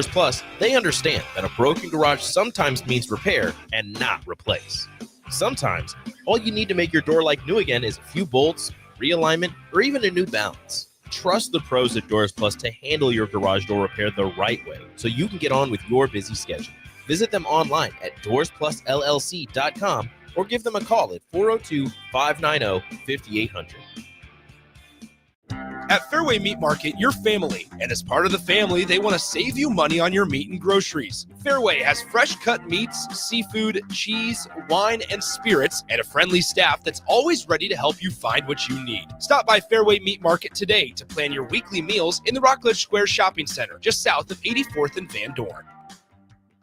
Plus, they understand that a broken garage sometimes means repair and not replace. Sometimes, all you need to make your door like new again is a few bolts, realignment, or even a new balance. Trust the pros at Doors Plus to handle your garage door repair the right way so you can get on with your busy schedule. Visit them online at DoorsPlusLLC.com or give them a call at 402-590-5800. At Fairway Meat Market, you're family, and as part of the family, they want to save you money on your meat and groceries. Fairway has fresh cut meats, seafood, cheese, wine, and spirits, and a friendly staff that's always ready to help you find what you need. Stop by Fairway Meat Market today to plan your weekly meals in the Rockledge Square Shopping Center, just south of 84th and Van Dorn.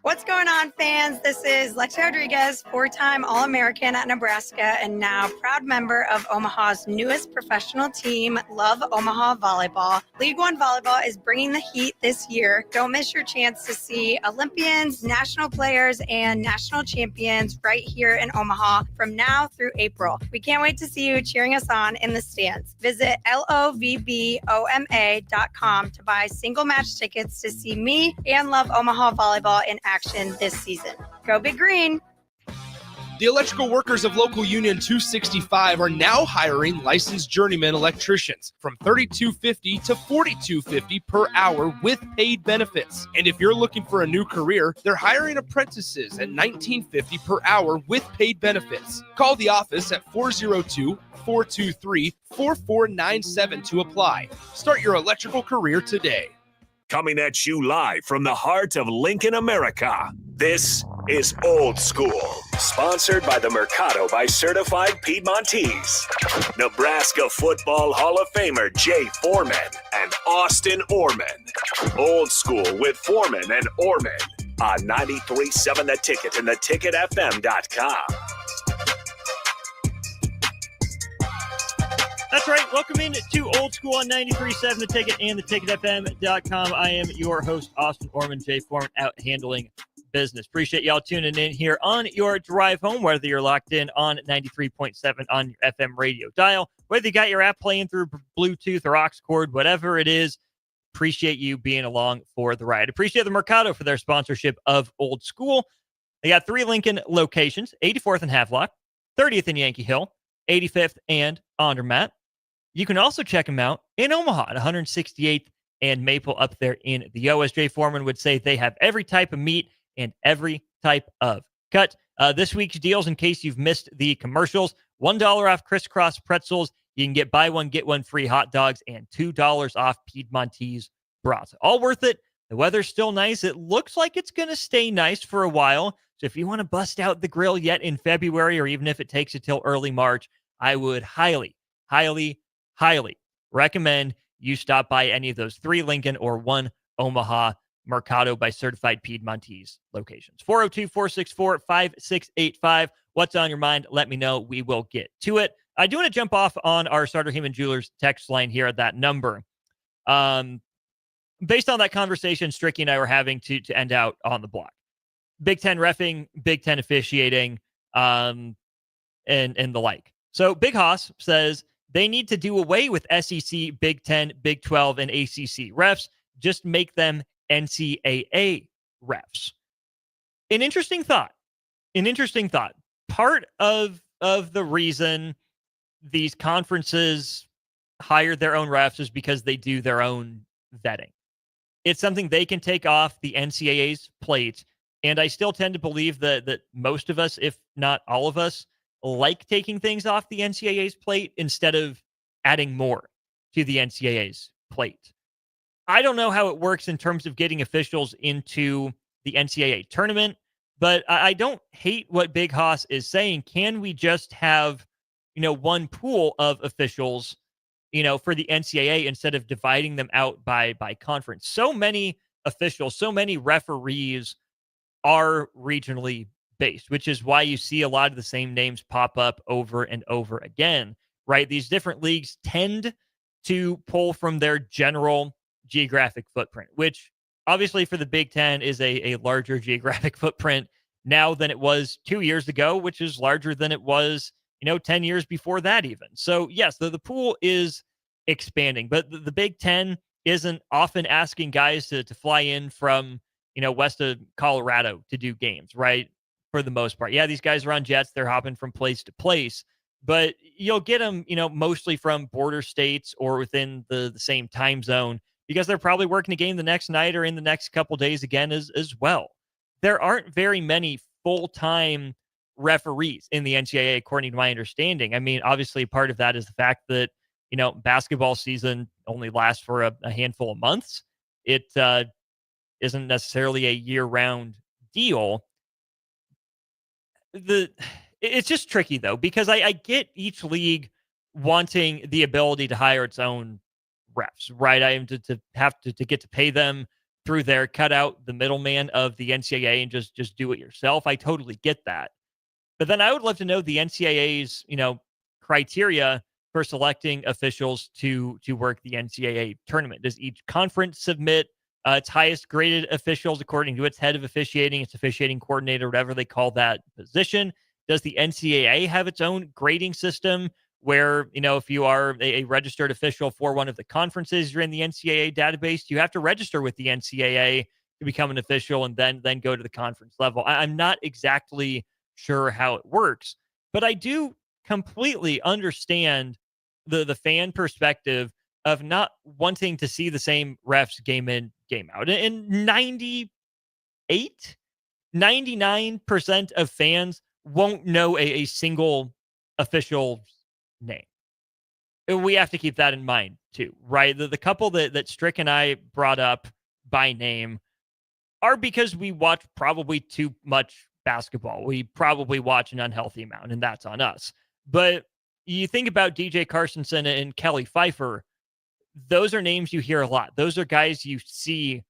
What's going on, fans? This is Lexi Rodriguez, four-time All-American at Nebraska and now proud member of Omaha's newest professional team, Love Omaha Volleyball. League One Volleyball is bringing the heat this year. Don't miss your chance to see Olympians, national players, and national champions right here in Omaha from now through April. We can't wait to see you cheering us on in the stands. Visit lovboma.com to buy single match tickets to see me and Love Omaha Volleyball in action this season. Go Big Green! The electrical workers of Local Union 265 are now hiring licensed journeyman electricians from $32.50 to $42.50 per hour with paid benefits. And if you're looking for a new career, they're hiring apprentices at $19.50 per hour with paid benefits. Call the office at 402-423-4497 to apply. Start your electrical career today. Coming at you live from the heart of Lincoln, America. This is Old School, sponsored by the Mercado by Certified Piedmontese. Nebraska Football Hall of Famer Jay Foreman and Austin Orman. Old School with Foreman and Orman on 93.7 The Ticket and theticketfm.com. That's right. Welcome in to Old School on 93.7 The Ticket and theticketfm.com. I am your host, Austin Orman, Jay Foreman, out handling business. Appreciate y'all tuning in here on your drive home, whether you're locked in on 93.7 on your FM radio dial, whether you got your app playing through Bluetooth or aux cord, whatever it is. Appreciate you being along for the ride. Appreciate the Mercado for their sponsorship of Old School. They got 3 Lincoln locations, 84th and Havelock, 30th and Yankee Hill, 85th and Andermatt. You can also check them out in Omaha at 168th and Maple up there in the OSJ. Foreman would say they have every type of meat and every type of cut. This week's deals, in case you've missed the commercials, $1 off crisscross pretzels. You can get buy one, get one free hot dogs and $2 off Piedmontese brats. All worth it. The weather's still nice. It looks like it's going to stay nice for a while. So if you want to bust out the grill yet in February, or even if it takes you till early March, I would highly recommend you stop by any of those 3 Lincoln or 1 Omaha Mercado by Certified Piedmontese locations. 402-464-5685. What's on your mind? Let me know. We will get to it. I do want to jump off on our Starter Heyman Jewelers text line here at that number. Based on that conversation Stricky and I were having to end out on the block. Big Ten reffing, Big Ten officiating, and the like. So Big Hoss says they need to do away with SEC, Big Ten, Big 12, and ACC refs. Just make them NCAA refs. An interesting thought. Part of the reason these conferences hire their own refs is because they do their own vetting. It's something they can take off the NCAA's plate. And I still tend to believe that most of us, if not all of us, like taking things off the NCAA's plate instead of adding more to the NCAA's plate. I don't know how it works in terms of getting officials into the NCAA tournament, but I don't hate what Big Hoss is saying. Can we just have, one pool of officials, for the NCAA instead of dividing them out by conference? So many officials, so many referees are regionally based, which is why you see a lot of the same names pop up over and over again, right? These different leagues tend to pull from their general geographic footprint, which obviously for the Big Ten is a larger geographic footprint now than it was 2 years ago, which is larger than it was, 10 years before that even. So yes, the pool is expanding, but the Big Ten isn't often asking guys to fly in from, west of Colorado to do games, right? For the most part. Yeah, these guys are on jets. They're hopping from place to place, but you'll get them, mostly from border states or within the same time zone because they're probably working a game the next night or in the next couple days again as well. There aren't very many full-time referees in the NCAA, according to my understanding. I mean, obviously part of that is the fact that, basketball season only lasts for a handful of months. It isn't necessarily a year-round deal. It's just tricky though, because I get each league wanting the ability to hire its own refs, right? I am to have to get to pay them through there, cut out the middleman of the NCAA and just do it yourself. I totally get that. But then I would love to know the NCAA's, criteria for selecting officials to work the NCAA tournament. Does each conference submit its highest graded officials according to its head of officiating, its officiating coordinator, whatever they call that position? Does the NCAA have its own grading system where, if you are a registered official for one of the conferences, you're in the NCAA database, you have to register with the NCAA to become an official and then go to the conference level? I'm not exactly sure how it works, but I do completely understand the fan perspective of not wanting to see the same refs game in, game out. And 99% of fans won't know a single official's name. We have to keep that in mind too, right? The couple that Strick and I brought up by name are because we watch probably too much basketball. We probably watch an unhealthy amount, and that's on us. But you think about DJ Carstensen and Kelly Pfeiffer, those are names you hear a lot. Those are guys you see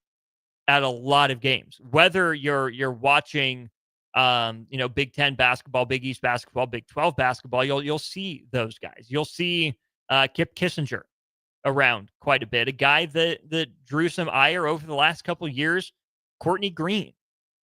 at a lot of games. Whether you're watching Big 10 basketball, Big East basketball, Big 12 basketball, you'll see those guys. You'll see Kip Kissinger around quite a bit. A guy that drew some ire over the last couple of years, Courtney Green.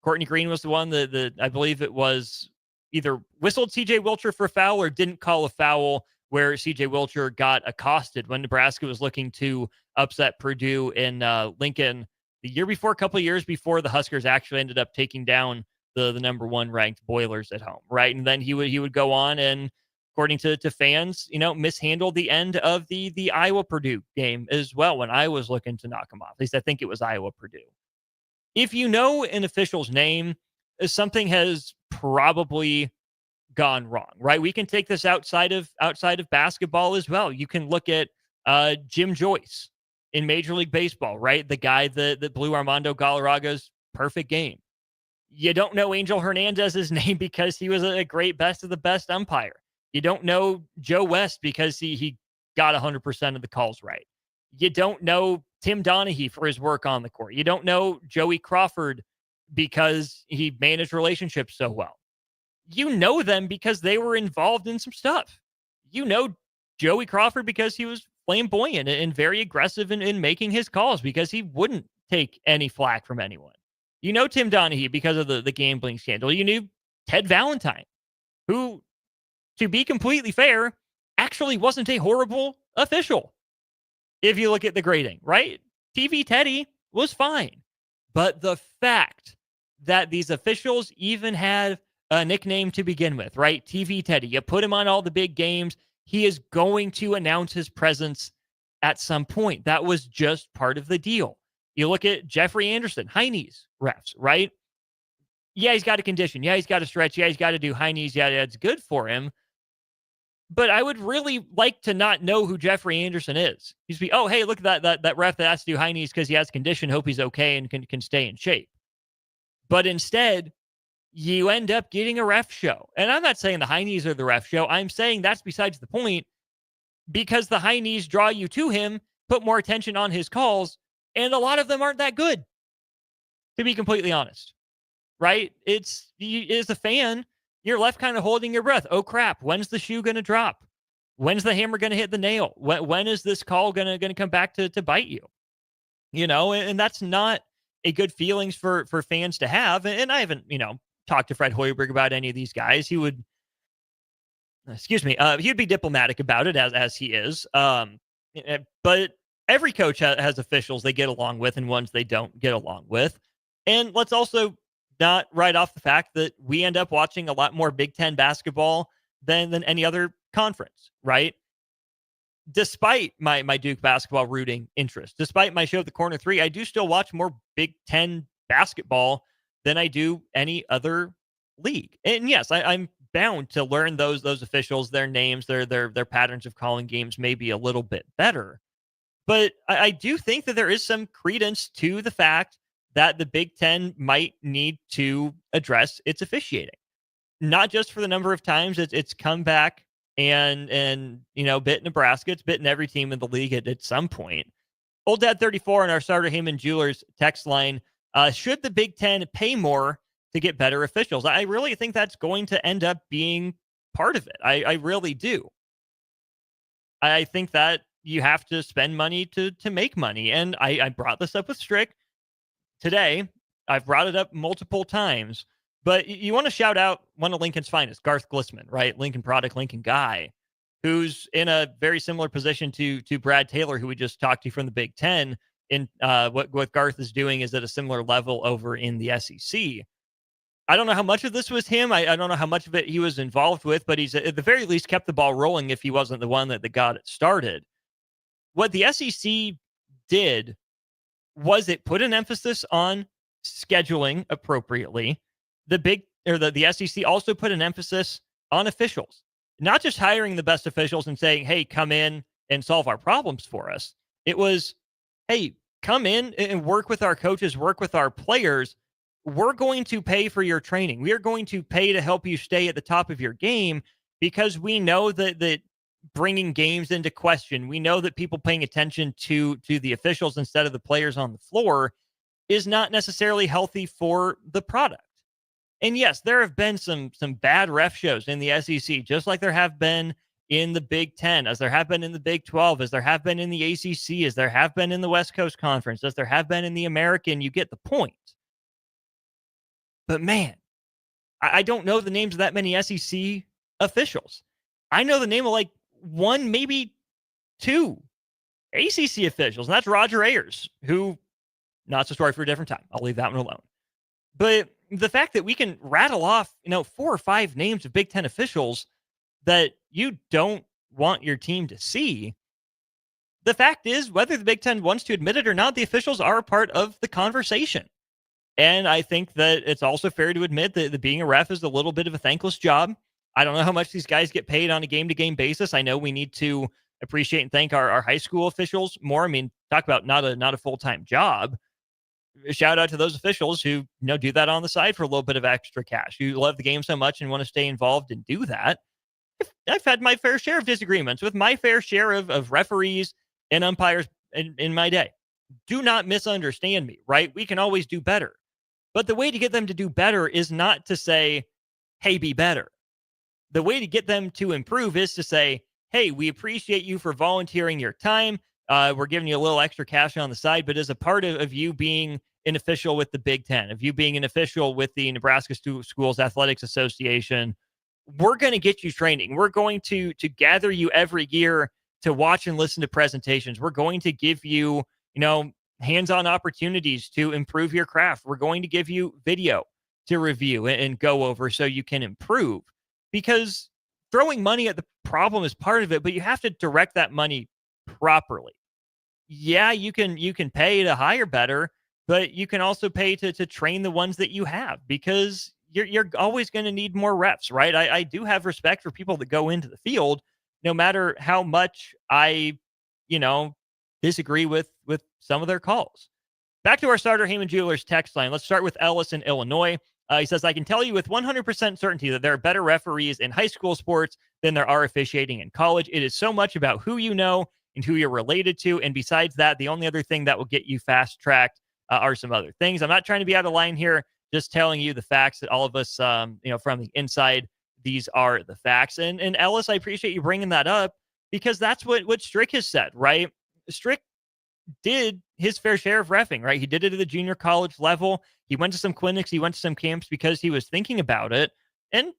Courtney Green was the one that I believe it was either whistled CJ Wilcher for a foul or didn't call a foul, where CJ Wilcher got accosted when Nebraska was looking to upset Purdue in Lincoln the year before, a couple of years before the Huskers actually ended up taking down the number one ranked Boilers at home, right? And then he would go on and, according to fans, mishandled the end of the Iowa Purdue game as well when I was looking to knock him off. At least I think it was Iowa Purdue. If you know an official's name, something has probably gone wrong, right? We can take this outside of basketball as well. You can look at Jim Joyce in Major League Baseball, right? The guy that blew Armando Galarraga's perfect game. You don't know Angel Hernandez's name because he was a great best of the best umpire. You don't know Joe West because he got 100% of the calls right. You don't know Tim Donaghy for his work on the court. You don't know Joey Crawford because he managed relationships so well. You know them because they were involved in some stuff. You know Joey Crawford because he was flamboyant and very aggressive in making his calls because he wouldn't take any flack from anyone. You know Tim Donaghy because of the gambling scandal. You knew Ted Valentine, who, to be completely fair, actually wasn't a horrible official. If you look at the grading, right? TV Teddy was fine. But the fact that these officials even had a nickname to begin with, right? TV Teddy, you put him on all the big games, he is going to announce his presence at some point. That was just part of the deal. You look at Jeffrey Anderson, high knees refs, right? Yeah, he's got a condition. Yeah, he's got to stretch. Yeah, he's got to do high knees. Yeah, that's good for him. But I would really like to not know who Jeffrey Anderson is. He's be, oh, hey, look at that ref that has to do high knees because he has a condition. Hope he's okay and can stay in shape. But instead, you end up getting a ref show. And I'm not saying the high knees are the ref show. I'm saying that's besides the point, because the high knees draw you to him, put more attention on his calls, and a lot of them aren't that good, to be completely honest. Right? As a fan, you're left kind of holding your breath. Oh, crap. When's the shoe going to drop? When's the hammer going to hit the nail? When is this call going to come back to bite you? And that's not a good feelings for fans to have. And I haven't, talked to Fred Hoiberg about any of these guys. He would, he'd be diplomatic about it as he is. But every coach has officials they get along with and ones they don't get along with. And let's also not write off the fact that we end up watching a lot more Big Ten basketball than any other conference, right? Despite my Duke basketball rooting interest, despite my show, The Corner Three, I do still watch more Big Ten basketball than I do any other league. And yes, I'm bound to learn those officials, their names, their patterns of calling games maybe a little bit better. But I do think that there is some credence to the fact that the Big Ten might need to address its officiating, not just for the number of times it's come back and bit Nebraska. It's bitten every team in the league at some point. Old Dad 34 on our Starter Heyman Jewelers text line. Should the Big Ten pay more to get better officials? I really think that's going to end up being part of it. I really do. I think that you have to spend money to make money. And I brought this up with Strick today. I've brought it up multiple times. But you want to shout out one of Lincoln's finest, Garth Glissman, right? Lincoln product, Lincoln guy, who's in a very similar position to Brad Taylor, who we just talked to from the Big Ten. In what Garth is doing is at a similar level over in the SEC. I don't know how much of this was him. I don't know how much of it he was involved with, but he's at the very least kept the ball rolling if he wasn't the one that got it started. What the SEC did was it put an emphasis on scheduling appropriately. The SEC also put an emphasis on officials, not just hiring the best officials and saying, hey, come in and solve our problems for us. It was, hey, come in and work with our coaches, work with our players. We're going to pay for your training. We are going to pay to help you stay at the top of your game because we know that bringing games into question, we know that people paying attention to the officials instead of the players on the floor is not necessarily healthy for the product. And yes, there have been some bad ref shows in the SEC, just like there have been in the Big Ten, as there have been in the Big 12, as there have been in the ACC, as there have been in the West Coast Conference, as there have been in the American. You get the point. But man, I don't know the names of that many SEC officials. I know the name of like one, maybe two ACC officials, and that's Roger Ayers, who, not a story for a different time. I'll leave that one alone. But the fact that we can rattle off, 4 or 5 names of Big Ten officials that you don't want your team to see, the fact is, whether the Big Ten wants to admit it or not, the officials are a part of the conversation. And I think that it's also fair to admit that being a ref is a little bit of a thankless job. I don't know how much these guys get paid on a game-to-game basis. I know we need to appreciate and thank our high school officials more. I mean, talk about not a full-time job. Shout out to those officials who do that on the side for a little bit of extra cash, who love the game so much and want to stay involved and do that. I've had my fair share of disagreements with my fair share of referees and umpires in my day. Do not misunderstand me, right? We can always do better. But the way to get them to do better is not to say, hey, be better. The way to get them to improve is to say, hey, we appreciate you for volunteering your time. We're giving you a little extra cash on the side, but as a part of you being an official with the Big Ten, of you being an official with the Nebraska Schools Athletics Association, we're going to get you training. We're going to gather you every year to watch and listen to presentations. We're going to give you, hands-on opportunities to improve your craft. We're going to give you video to review and go over so you can improve, because throwing money at the problem is part of it, but you have to direct that money properly. Yeah, you can pay to hire better, but you can also pay to train the ones that you have, because you're always going to need more reps, right? I do have respect for people that go into the field, no matter how much I, disagree with some of their calls. Back to our Starter Heyman Jewelers text line. Let's start with Ellis in Illinois. He says, I can tell you with 100% certainty that there are better referees in high school sports than there are officiating in college. It is so much about who you know and who you're related to. And besides that, the only other thing that will get you fast-tracked are some other things. I'm not trying to be out of line here, just telling you the facts that all of us, from the inside, these are the facts. And Ellis, I appreciate you bringing that up, because that's what Strick has said, right? Strick did his fair share of reffing, right? He did it at the junior college level. He went to some clinics. He went to some camps because he was thinking about it. And,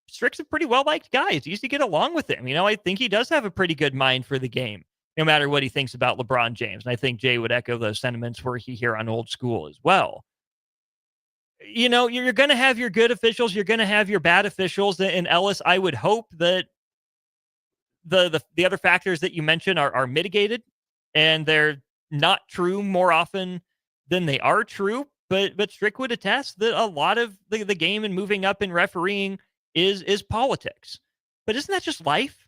Strick's a pretty well-liked guy. It's easy to get along with him. I think he does have a pretty good mind for the game. no matter what he thinks about LeBron James. And I think Jay would echo those sentiments were he here on Old School as well. You're going to have your good officials. You're going to have your bad officials. And Ellis, I would hope that the other factors that you mentioned are mitigated and they're not true more often than they are true. But Strick would attest that a lot of the game and moving up in refereeing is politics. But isn't that just life?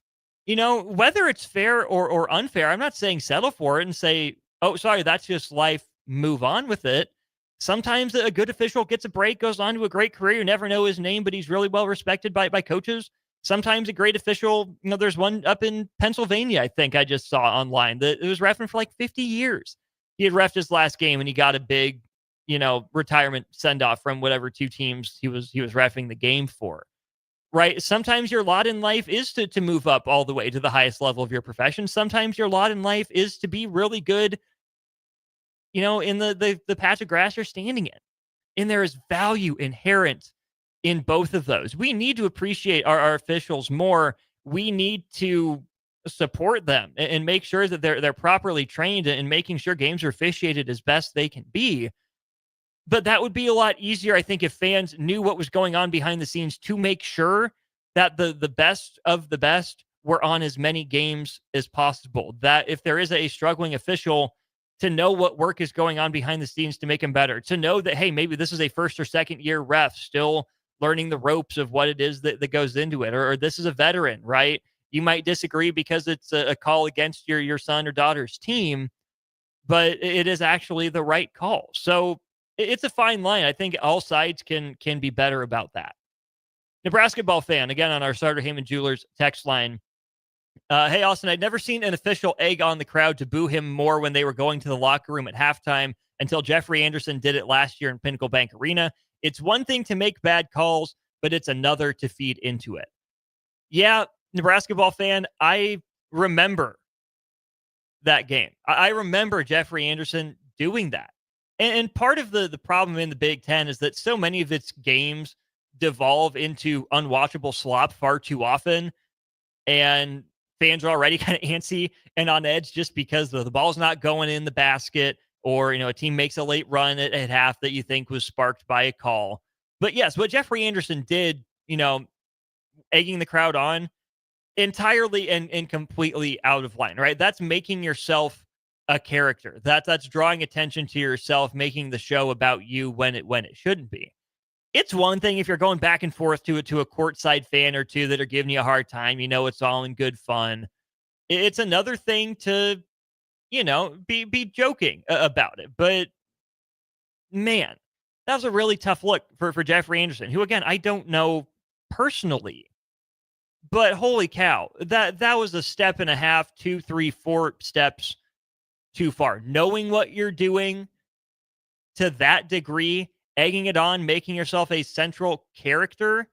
Whether it's fair or unfair, I'm not saying settle for it and say, oh, sorry, that's just life. Move on with it. Sometimes a good official gets a break, goes on to a great career. You never know his name, but he's really well respected by coaches. Sometimes a great official, there's one up in Pennsylvania, I think I just saw online, that it was reffing for like 50 years. He had reffed his last game and he got a big, retirement send-off from whatever two teams he was reffing the game for. Right? Sometimes your lot in life is to move up all the way to the highest level of your profession. Sometimes your lot in life is to be really good, in the patch of grass you're standing in. And there is value inherent in both of those. We need to appreciate our officials more. We need to support them and make sure that they're properly trained and making sure games are officiated as best they can be. But that would be a lot easier, I think, if fans knew what was going on behind the scenes to make sure that the best of the best were on as many games as possible. That if there is a struggling official, to know what work is going on behind the scenes to make him better, to know that, hey, maybe this is a first or second year ref still learning the ropes of what it is that goes into it, or this is a veteran, right? You might disagree because it's a call against your son or daughter's team, but it is actually the right call. So it's a fine line. I think all sides can be better about that. Nebraska ball fan, again, on our Starter Heyman Jewelers text line. Hey, Austin, I'd never seen an official egg on the crowd to boo him more when they were going to the locker room at halftime until Jeffrey Anderson did it last year in Pinnacle Bank Arena. It's one thing to make bad calls, but it's another to feed into it. Yeah, Nebraska ball fan, I remember that game. I remember Jeffrey Anderson doing that. And part of the problem in the Big Ten is that so many of its games devolve into unwatchable slop far too often. And fans are already kind of antsy and on edge just because the ball's not going in the basket, or, a team makes a late run at half that you think was sparked by a call. But yes, what Jeffrey Anderson did, egging the crowd on, entirely and completely out of line, right? That's making yourself a character. That's drawing attention to yourself, making the show about you when it shouldn't be. It's one thing if you're going back and forth to a courtside fan or two that are giving you a hard time, it's all in good fun. It's another thing to, be joking about it. But man, that was a really tough look for Jeffrey Anderson, who, again, I don't know personally, but holy cow, that was a step and a half, 2, 3, 4 steps too far. Knowing what you're doing to that degree, egging it on, making yourself a central character,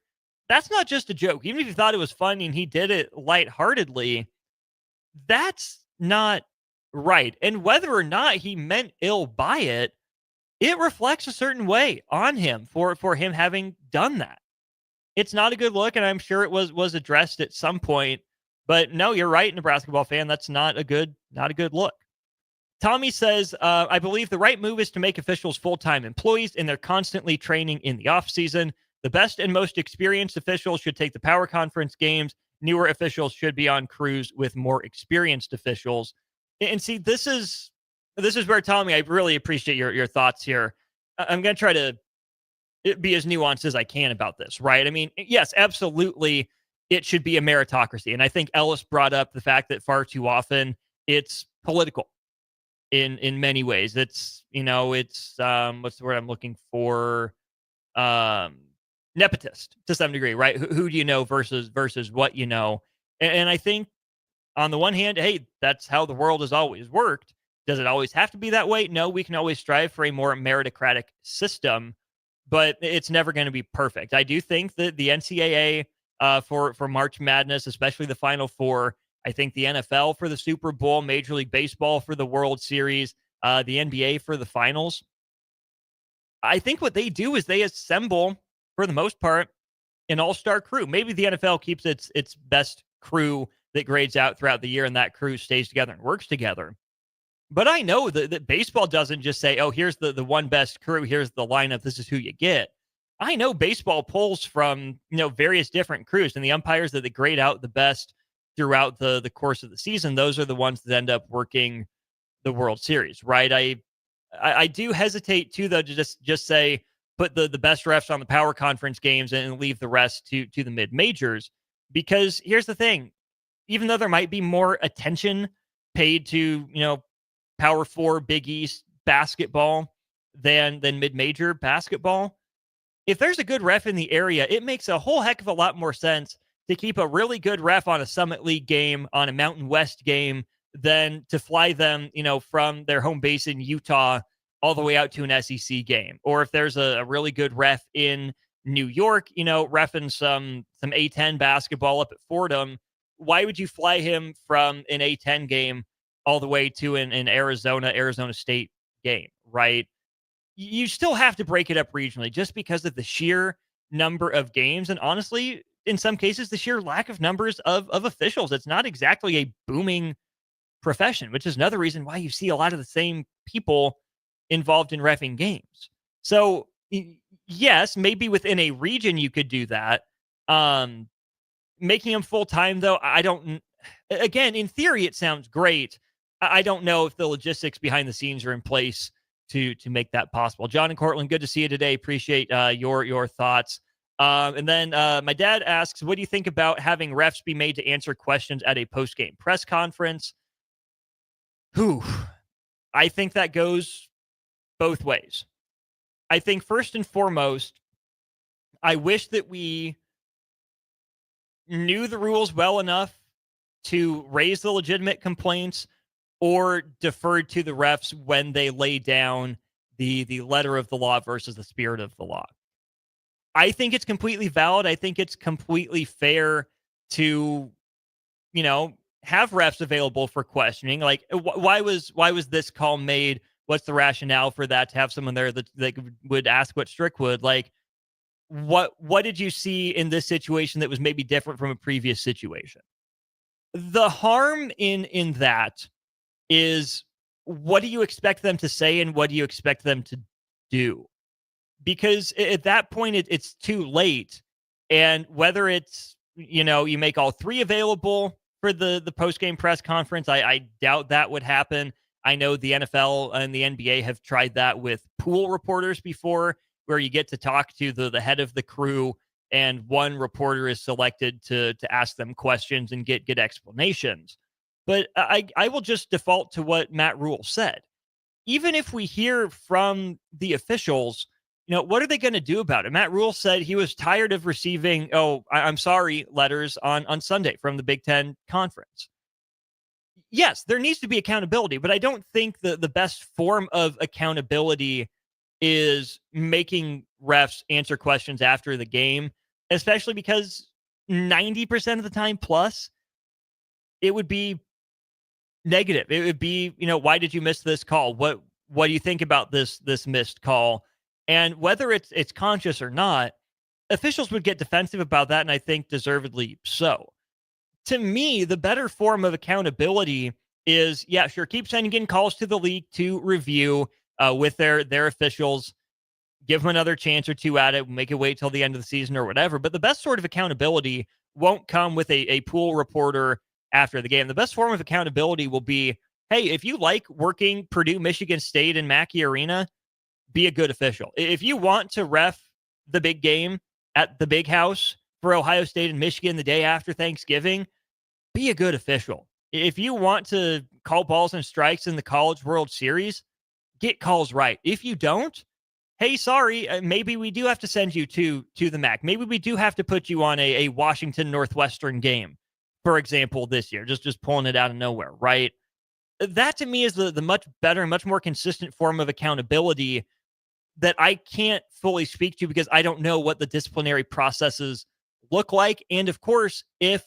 that's not just a joke. Even if you thought it was funny and he did it lightheartedly, that's not right. And whether or not he meant ill by it, it reflects a certain way on him for him having done that. It's not a good look, and I'm sure it was addressed at some point. But no, you're right, Nebraska ball fan. That's not a good look. Tommy says, I believe the right move is to make officials full-time employees, and they're constantly training in the offseason. The best and most experienced officials should take the power conference games. Newer officials should be on crews with more experienced officials. And see, this is where, Tommy, I really appreciate your thoughts here. I'm going to try to be as nuanced as I can about this, right? I mean, yes, absolutely, it should be a meritocracy. And I think Ellis brought up the fact that far too often it's political. In many ways, it's what's the word I'm looking for? Nepotist to some degree, right? Who do you know versus what you know? And I think on the one hand, hey, that's how the world has always worked. Does it always have to be that way? No, we can always strive for a more meritocratic system, but it's never going to be perfect. I do think that the NCAA for March Madness, especially the Final Four, I think the NFL for the Super Bowl, Major League Baseball for the World Series, the NBA for the finals. I think what they do is they assemble, for the most part, an all-star crew. Maybe the NFL keeps its best crew that grades out throughout the year, and that crew stays together and works together. But I know that baseball doesn't just say, oh, here's the one best crew, here's the lineup, this is who you get. I know baseball pulls from, various different crews, and the umpires that grade out the best throughout the course of the season, those are the ones that end up working the World Series, right? I do hesitate too, though, to just say put the best refs on the power conference games and leave the rest to the mid majors, because here's the thing: even though there might be more attention paid to Power 4 Big East basketball than mid major basketball, if there's a good ref in the area, it makes a whole heck of a lot more sense to keep a really good ref on a Summit League game, on a Mountain West game, than to fly them, from their home base in Utah all the way out to an SEC game. Or if there's a really good ref in New York, reffing some A10 basketball up at Fordham, why would you fly him from an A10 game all the way to an Arizona State game, right? You still have to break it up regionally just because of the sheer number of games. And honestly, in some cases, the sheer lack of numbers of officials. It's not exactly a booming profession, which is another reason why you see a lot of the same people involved in reffing games. So yes, maybe within a region you could do that. Making them full-time, though, again, in theory, it sounds great. I don't know if the logistics behind the scenes are in place to make that possible. John and Cortland, good to see you today. Appreciate your thoughts. And then my dad asks, what do you think about having refs be made to answer questions at a post-game press conference? I think that goes both ways. I think first and foremost, I wish that we knew the rules well enough to raise the legitimate complaints or deferred to the refs when they lay down the letter of the law versus the spirit of the law. I think it's completely valid. I think it's completely fair to, have refs available for questioning. Like, why was this call made? What's the rationale for that? To have someone there that would ask what Strick would. Like, what did you see in this situation that was maybe different from a previous situation? The harm in that is, what do you expect them to say and what do you expect them to do? Because at that point, it's too late. And whether it's, you make all three available for the post-game press conference, I doubt that would happen. I know the NFL and the NBA have tried that with pool reporters before, where you get to talk to the head of the crew and one reporter is selected to ask them questions and get explanations. But I will just default to what Matt Rule said. Even if we hear from the officials, what are they going to do about it? Matt Rule said he was tired of receiving, I'm sorry letters on Sunday from the Big Ten Conference. Yes, there needs to be accountability, but I don't think the best form of accountability is making refs answer questions after the game, especially because 90% of the time plus, it would be negative. It would be, why did you miss this call? What do you think about this missed call? And whether it's conscious or not, officials would get defensive about that, and I think deservedly so. To me, the better form of accountability is, sure, keep sending in calls to the league to review with their officials, give them another chance or two at it, make it wait till the end of the season or whatever. But the best sort of accountability won't come with a pool reporter after the game. The best form of accountability will be, hey, if you like working Purdue, Michigan State, and Mackey Arena, be a good official. If you want to ref the big game at the Big House for Ohio State and Michigan the day after Thanksgiving, be a good official. If you want to call balls and strikes in the College World Series, get calls right. If you don't, hey, sorry, maybe we do have to send you to the MAC. Maybe we do have to put you on a Washington Northwestern game, for example, this year, just pulling it out of nowhere, right? That to me is the much better and much more consistent form of accountability that I can't fully speak to because I don't know what the disciplinary processes look like. And of course, if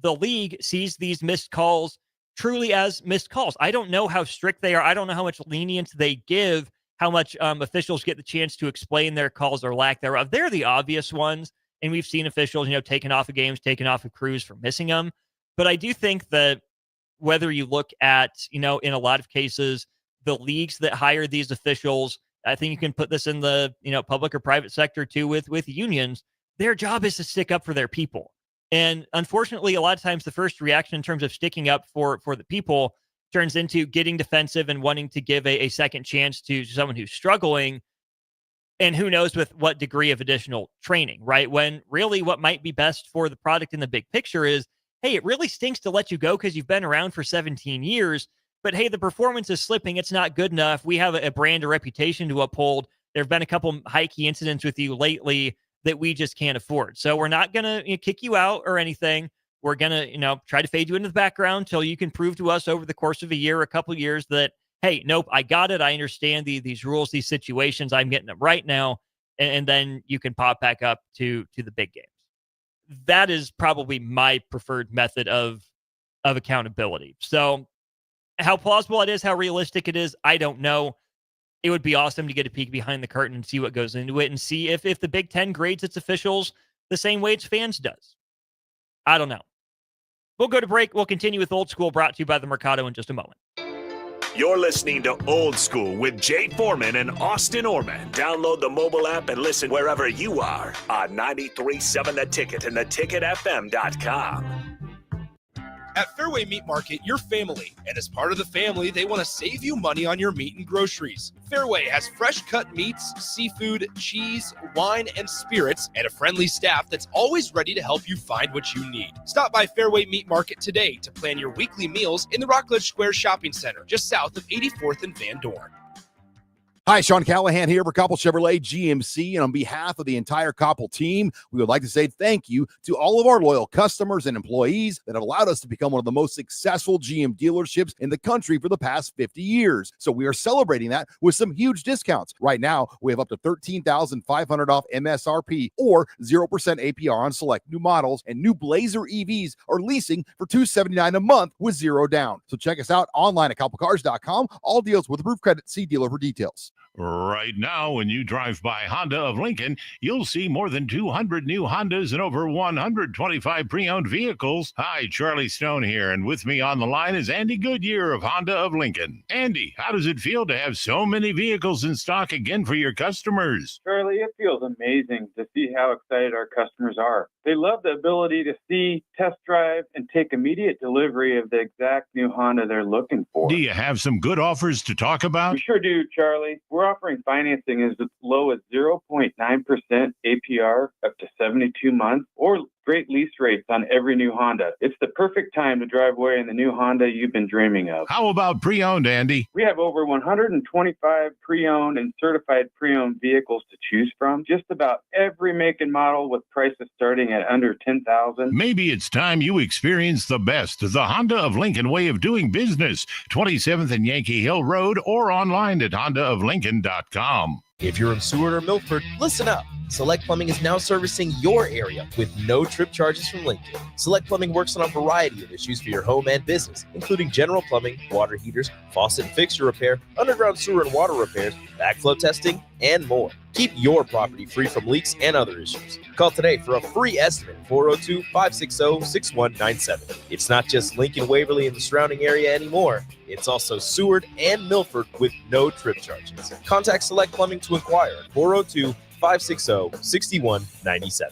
the league sees these missed calls truly as missed calls, I don't know how strict they are. I don't know how much lenience they give, how much officials get the chance to explain their calls or lack thereof. They're the obvious ones. And we've seen officials, taken off of games, taken off of crews for missing them. But I do think that whether you look at, in a lot of cases, the leagues that hire these officials, I think you can put this in the, public or private sector too with unions. Their job is to stick up for their people. And unfortunately, a lot of times the first reaction in terms of sticking up for the people turns into getting defensive and wanting to give a second chance to someone who's struggling. And who knows with what degree of additional training, right? When really what might be best for the product in the big picture is, hey, it really stinks to let you go because you've been around for 17 years. But hey, the performance is slipping. It's not good enough. We have a brand or reputation to uphold. There have been a couple high key incidents with you lately that we just can't afford. So we're not going to kick you out or anything. We're going to, try to fade you into the background till you can prove to us over the course of a year, a couple of years that, hey, nope, I got it. I understand these rules, these situations. I'm getting them right now. And then you can pop back up to the big games. That is probably my preferred method of accountability. So how plausible it is, how realistic it is, I don't know. It would be awesome to get a peek behind the curtain and see what goes into it and see if the Big Ten grades its officials the same way its fans does. I don't know. We'll go to break. We'll continue with Old School, brought to you by the Mercado in just a moment. You're listening to Old School with Jay Foreman and Austin Orman. Download the mobile app and listen wherever you are on 93.7 The Ticket and theticketfm.com. At Fairway Meat Market, your family, and as part of the family, they want to save you money on your meat and groceries. Fairway has fresh cut meats, seafood, cheese, wine, and spirits, and a friendly staff that's always ready to help you find what you need. Stop by Fairway Meat Market today to plan your weekly meals in the Rockledge Square Shopping Center, just south of 84th and Van Dorn. Hi, Sean Callahan here for Koppel Chevrolet GMC, and on behalf of the entire Koppel team, we would like to say thank you to all of our loyal customers and employees that have allowed us to become one of the most successful GM dealerships in the country for the past 50 years. So we are celebrating that with some huge discounts. Right now, we have up to $13,500 off MSRP or 0% APR on select new models, and new Blazer EVs are leasing for $279 a month with zero down. So check us out online at koppelcars.com. All deals with approved credit. See dealer for details. Right now, when you drive by Honda of Lincoln, you'll see more than 200 new Hondas and over 125 pre-owned vehicles. Hi, Charlie Stone here, and with me on the line is Andy Goodyear of Honda of Lincoln. Andy, how does it feel to have so many vehicles in stock again for your customers? Charlie, it feels amazing to see how excited our customers are. They love the ability to see, test drive, and take immediate delivery of the exact new Honda they're looking for. Do you have some good offers to talk about? We sure do, Charlie. We're offering financing as low as 0.9% APR up to 72 months, or great lease rates on every new Honda. It's the perfect time to drive away in the new Honda you've been dreaming of. How about pre-owned, Andy? We have over 125 pre-owned and certified pre-owned vehicles to choose from. Just about every make and model with prices starting at under $10,000. Maybe it's time you experience the best, the Honda of Lincoln way of doing business. 27th and Yankee Hill Road, or online at hondaoflincoln.com. If you're in Seward or Milford, listen up. Select Plumbing is now servicing your area with no trip charges from Lincoln. Select Plumbing works on a variety of issues for your home and business, including general plumbing, water heaters, faucet and fixture repair, underground sewer and water repairs, backflow testing, and more. Keep your property free from leaks and other issues. Call today for a free estimate, 402-560-6197. It's not just Lincoln, Waverly, and the surrounding area anymore. It's also Seward and Milford with no trip charges. Contact Select Plumbing to inquire at 402-560-6197.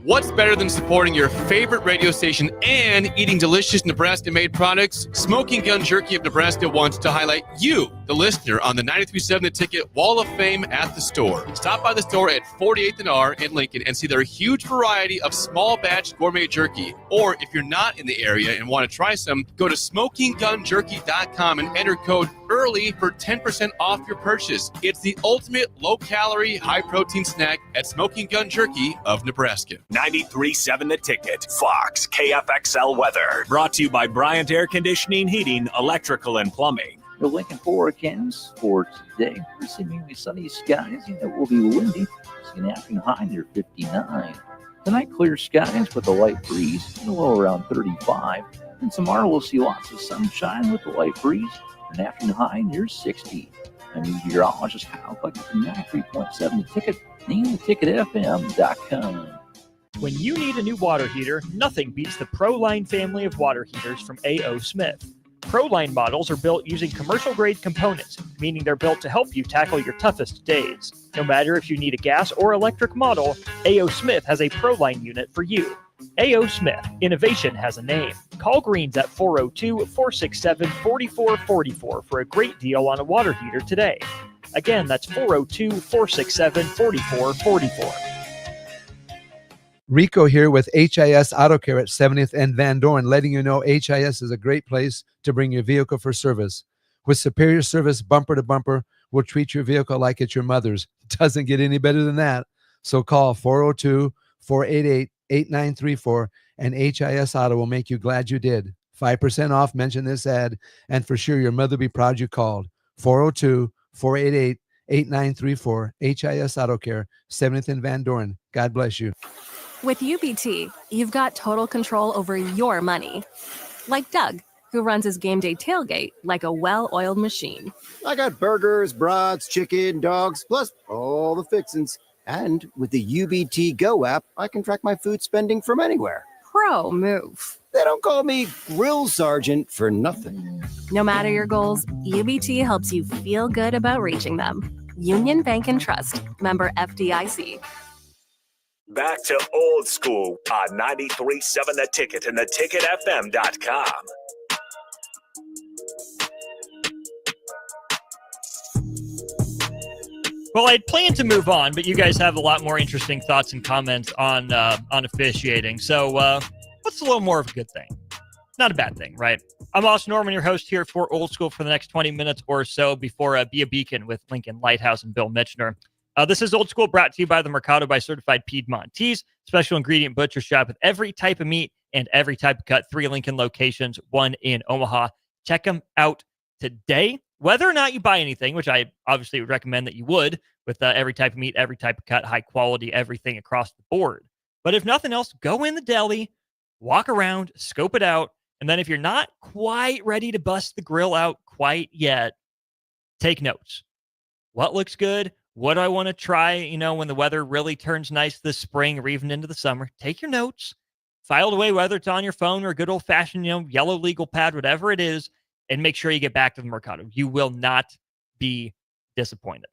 What's better than supporting your favorite radio station and eating delicious Nebraska-made products? Smoking Gun Jerky of Nebraska wants to highlight you, the listener, on the 93.7 The Ticket Wall of Fame at the store. Stop by the store at 48th and R in Lincoln and see their huge variety of small batch gourmet jerky. Or if you're not in the area and want to try some, go to smokinggunjerky.com and enter code EARLY for 10% off your purchase. It's the ultimate low-calorie, high-protein snack at Smoking Gun Jerky of Nebraska. 93.7 The Ticket, Fox, KFXL Weather. Brought to you by Bryant Air Conditioning, Heating, Electrical, and Plumbing. The Lincoln forecast for today, seemingly sunny skies. It will be windy. It's an afternoon high near 59. Tonight, clear skies with a light breeze and a low around 35. And tomorrow, we'll see lots of sunshine with a light breeze and an afternoon high near 60. I'm meteorologist Kyle Bucket from 93.7 The Ticket and theticketfm.com. When you need a new water heater, nothing beats the ProLine family of water heaters from A.O. Smith. ProLine models are built using commercial-grade components, meaning they're built to help you tackle your toughest days. No matter if you need a gas or electric model, A.O. Smith has a ProLine unit for you. A.O. Smith, innovation has a name. Call Greens at 402-467-4444 for a great deal on a water heater today. Again, that's 402-467-4444. Rico here with HIS Auto Care at 70th and Van Dorn, letting you know HIS is a great place to bring your vehicle for service. With superior service bumper to bumper, we'll treat your vehicle like it's your mother's. Doesn't get any better than that. So call 402-488-8934 and HIS Auto will make you glad you did. 5% off, mention this ad, and for sure your mother will be proud you called. 402-488-8934, HIS Auto Care, 70th and Van Dorn. God bless you. With UBT, you've got total control over your money. Like Doug, who runs his game day tailgate like a well-oiled machine. I got burgers, brats, chicken, dogs, plus all the fixins'. And with the UBT Go app, I can track my food spending from anywhere. Pro move. They don't call me Grill Sergeant for nothing. No matter your goals, UBT helps you feel good about reaching them. Union Bank and Trust. Member FDIC. Back to old school on 93.7 The Ticket and theticketfm.com. Well, I'd planned to move on, but you guys have a lot more interesting thoughts and comments on officiating. So what's a little more of a good thing? Not a bad thing, right? I'm Austin Norman, your host here for Old School for the next 20 minutes or so before Be a Beacon with Lincoln Lighthouse and Bill Mitchner. This is Old School, brought to you by the Mercado by Certified Piedmontese, special ingredient butcher shop with every type of meat and every type of cut. 3 Lincoln locations, 1 in Omaha. Check them out today. Whether or not you buy anything, which I obviously would recommend that you would, with every type of meat, every type of cut, high quality, everything across the board. But if nothing else, go in the deli, walk around, scope it out, and then if you're not quite ready to bust the grill out quite yet, take notes. What looks good? What do I want to try, when the weather really turns nice this spring or even into the summer? Take your notes, file it away, whether it's on your phone or a good old-fashioned, yellow legal pad, whatever it is, and make sure you get back to the Mercado. You will not be disappointed.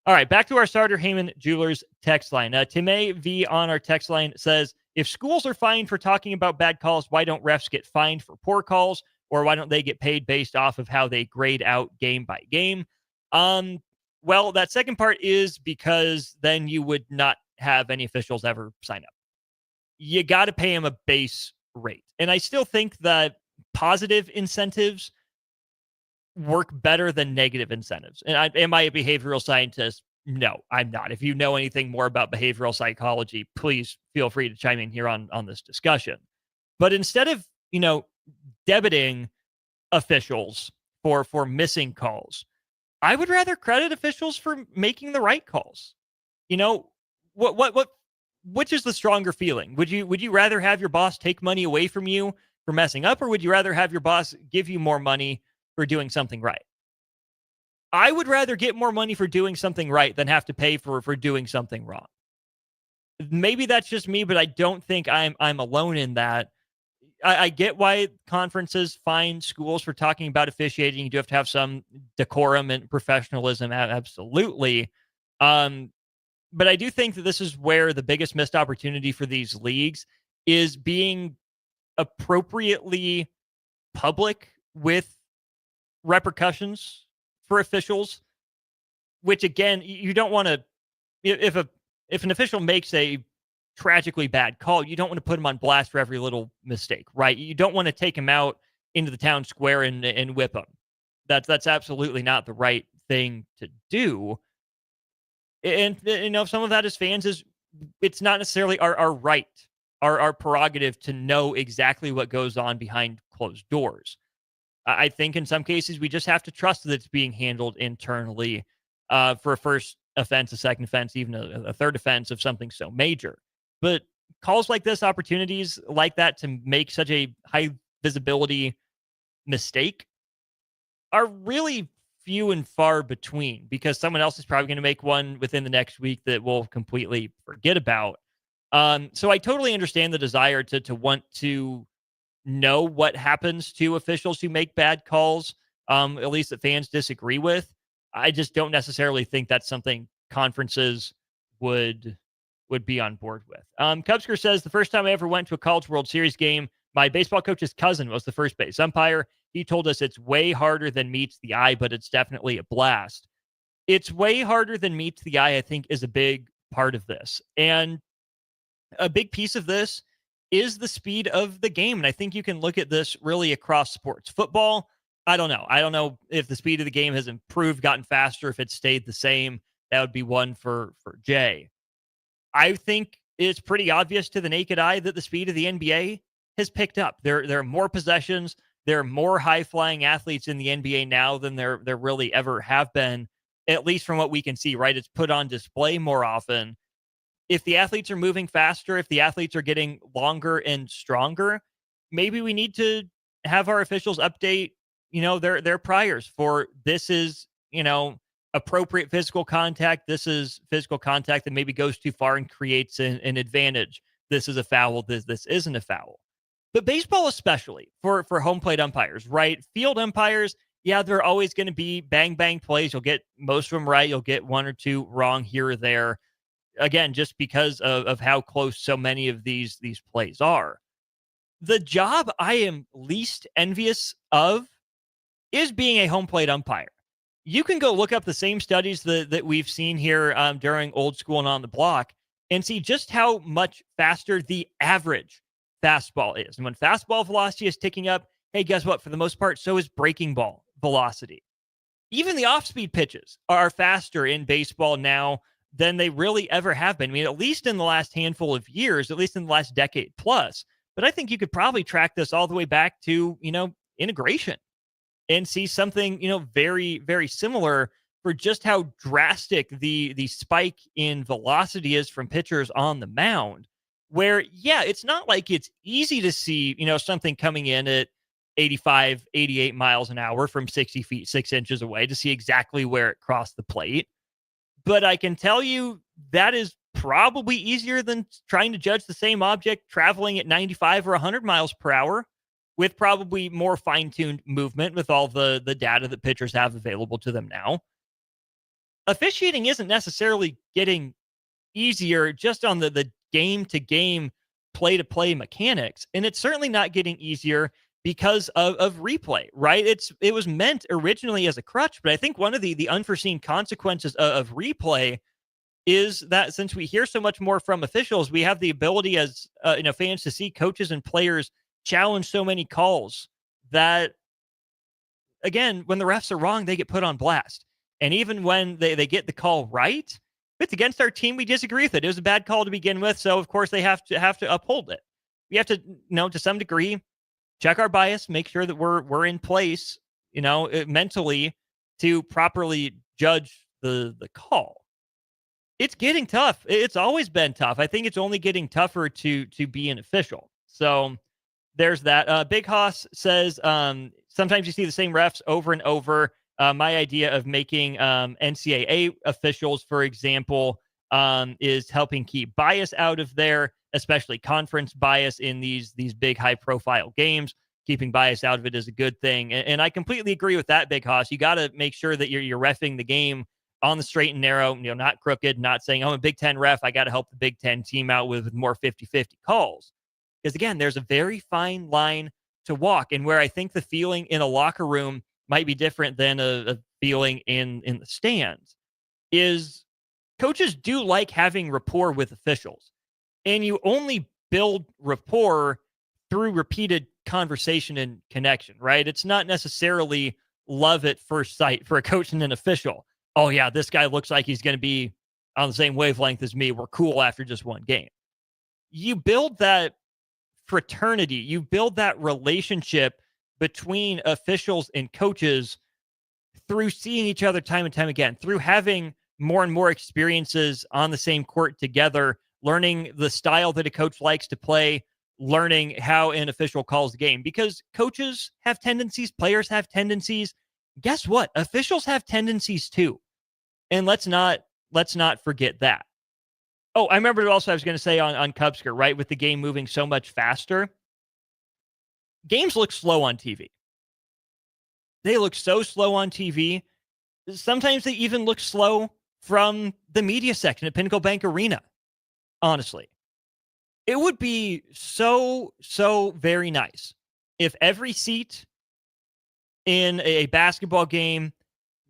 All right, back to our starter Heyman Jewelers text line. Timay V on our text line says, if schools are fined for talking about bad calls, why don't refs get fined for poor calls? Or why don't they get paid based off of how they grade out game by game? Well, that second part is because then you would not have any officials ever sign up. You got to pay them a base rate. And I still think that positive incentives work better than negative incentives. And am I a behavioral scientist? No, I'm not. If you know anything more about behavioral psychology, please feel free to chime in here on this discussion. But instead of, debiting officials for missing calls, I would rather credit officials for making the right calls. Which is the stronger feeling? Would you rather have your boss take money away from you for messing up, or would you rather have your boss give you more money for doing something right? I would rather get more money for doing something right than have to pay for doing something wrong. Maybe that's just me, but I don't think I'm alone in that. I get why conferences fine schools for talking about officiating. You do have to have some decorum and professionalism, absolutely. But I do think that this is where the biggest missed opportunity for these leagues is being appropriately public with repercussions for officials, which again, you don't want to, if an official makes a tragically bad call, you don't want to put him on blast for every little mistake, right? You don't want to take him out into the town square and whip him. That's absolutely not the right thing to do. And some of that as fans it's not necessarily our right, our prerogative to know exactly what goes on behind closed doors. I think in some cases we just have to trust that it's being handled internally for a first offense, a second offense, even a third offense of something so major. But calls like this, opportunities like that to make such a high visibility mistake are really few and far between, because someone else is probably going to make one within the next week that we'll completely forget about. So I totally understand the desire to want to know what happens to officials who make bad calls, at least that fans disagree with. I just don't necessarily think that's something conferences would be on board with. Cubsker says, the first time I ever went to a College World Series game, my baseball coach's cousin was the first base umpire. He told us it's way harder than meets the eye, but it's definitely a blast. It's way harder than meets the eye, I think, is a big part of this. And a big piece of this is the speed of the game. And I think you can look at this really across sports. Football, I don't know. I don't know if the speed of the game has improved, gotten faster, if it stayed the same. That would be one for Jay. I think it's pretty obvious to the naked eye that the speed of the NBA has picked up. There are more possessions. There are more high-flying athletes in the NBA now than there really ever have been, at least from what we can see, right? It's put on display more often. If the athletes are moving faster, if the athletes are getting longer and stronger, maybe we need to have our officials update, their priors for this is, appropriate physical contact. This is physical contact that maybe goes too far and creates an advantage. This is a foul. This isn't a foul. But baseball, especially for home plate umpires, right? Field umpires, yeah, they're always going to be bang, bang plays. You'll get most of them right. You'll get one or two wrong here or there. Again, just because of how close so many of these plays are. The job I am least envious of is being a home plate umpire. You can go look up the same studies that we've seen here during Old School and On the Block and see just how much faster the average fastball is. And when fastball velocity is ticking up, hey, guess what? For the most part, so is breaking ball velocity. Even the off-speed pitches are faster in baseball now than they really ever have been. I mean, at least in the last handful of years, at least in the last decade plus. But I think you could probably track this all the way back to, integration and see something, very, very similar for just how drastic the spike in velocity is from pitchers on the mound. Where, yeah, it's not like it's easy to see, something coming in at 85, 88 miles an hour from 60 feet, 6 inches away to see exactly where it crossed the plate. But I can tell you that is probably easier than trying to judge the same object traveling at 95 or 100 miles per hour with probably more fine-tuned movement with all the data that pitchers have available to them now. Officiating isn't necessarily getting easier just on the game-to-game, play-to-play mechanics, and it's certainly not getting easier because of replay, right? It was meant originally as a crutch, but I think one of the unforeseen consequences of replay is that since we hear so much more from officials, we have the ability as fans to see coaches and players challenge so many calls that, again, when the refs are wrong, they get put on blast. And even when they get the call right, if it's against our team, we disagree with it. It was a bad call to begin with, so of course they have to uphold it. We have to, to some degree, check our bias, make sure that we're in place, mentally to properly judge the call. It's getting tough. It's always been tough. I think it's only getting tougher to be an official. So there's that. Big Hoss says, sometimes you see the same refs over and over. My idea of making NCAA officials, for example, is helping keep bias out of there, especially conference bias in these big high-profile games. Keeping bias out of it is a good thing. And I completely agree with that, Big Hoss. You got to make sure that you're reffing the game on the straight and narrow, not crooked, not saying, I'm a Big Ten ref, I got to help the Big Ten team out with more 50-50 calls. Because, again, there's a very fine line to walk. And where I think the feeling in a locker room might be different than a feeling in the stands is coaches do like having rapport with officials. And you only build rapport through repeated conversation and connection, right? It's not necessarily love at first sight for a coach and an official. Oh, yeah, this guy looks like he's going to be on the same wavelength as me. We're cool after just one game. You build that fraternity. You build that relationship between officials and coaches through seeing each other time and time again, through having more and more experiences on the same court together, learning the style that a coach likes to play, learning how an official calls the game. Because coaches have tendencies, players have tendencies. Guess what? Officials have tendencies too. And let's not forget that. Oh, I remember also I was going to say on Cubsker, right, with the game moving so much faster, games look slow on TV. They look so slow on TV. Sometimes they even look slow from the media section at Pinnacle Bank Arena, honestly. It would be so very nice if every seat in a basketball game,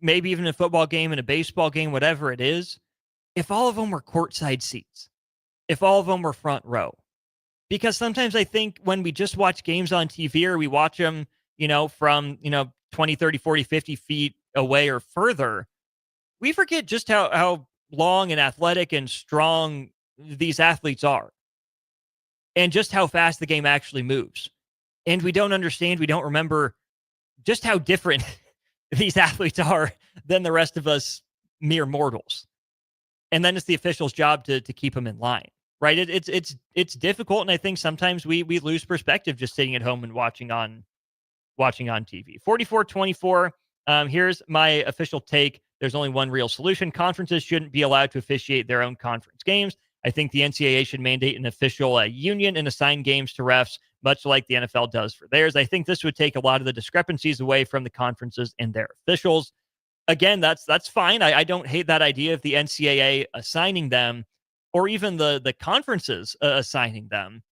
maybe even a football game and a baseball game, whatever it is, if all of them were courtside seats, if all of them were front row. Because sometimes I think when we just watch games on TV or we watch them, from, 20, 30, 40, 50 feet away or further, we forget just how long and athletic and strong these athletes are and just how fast the game actually moves. And we don't understand, we don't remember just how different these athletes are than the rest of us mere mortals. And then it's the official's job to keep them in line, right? It's difficult, and I think sometimes we lose perspective just sitting at home and watching on TV. 44-24. Here's my official take. There's only one real solution. Conferences shouldn't be allowed to officiate their own conference games. I think the NCAA should mandate an official union and assign games to refs, much like the NFL does for theirs. I think this would take a lot of the discrepancies away from the conferences and their officials. Again, that's fine. I don't hate that idea of the NCAA assigning them, or even the conferences assigning them.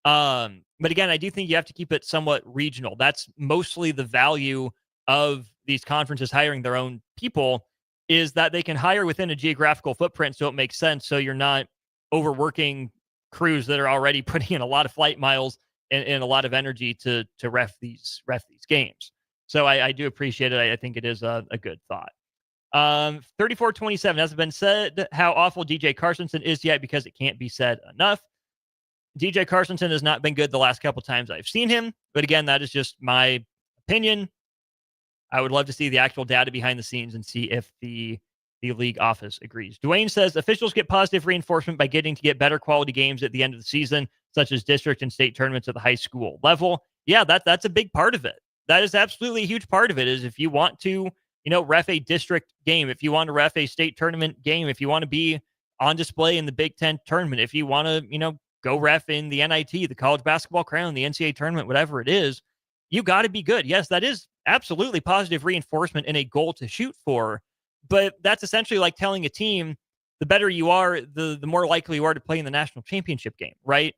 But again, I do think you have to keep it somewhat regional. That's mostly the value of these conferences hiring their own people, is that they can hire within a geographical footprint, so it makes sense. So you're not overworking crews that are already putting in a lot of flight miles and a lot of energy to ref these games. So I do appreciate it. I think it is a good thought. 34-27, hasn't been said how awful DJ Carsonson is yet because it can't be said enough. DJ Carsonson has not been good the last couple times I've seen him, but again, that is just my opinion. I would love to see the actual data behind the scenes and see if the league office agrees. Dwayne says officials get positive reinforcement by getting to get better quality games at the end of the season, such as district and state tournaments at the high school level. Yeah, that's a big part of it. That is absolutely a huge part of it, is if you want to, ref a district game, if you want to ref a state tournament game, if you want to be on display in the Big Ten tournament, if you want to, go ref in the NIT, the College Basketball Crown, the NCAA tournament, whatever it is, you got to be good. Yes, that is absolutely positive reinforcement and a goal to shoot for. But that's essentially like telling a team, the better you are, the more likely you are to play in the national championship game, right?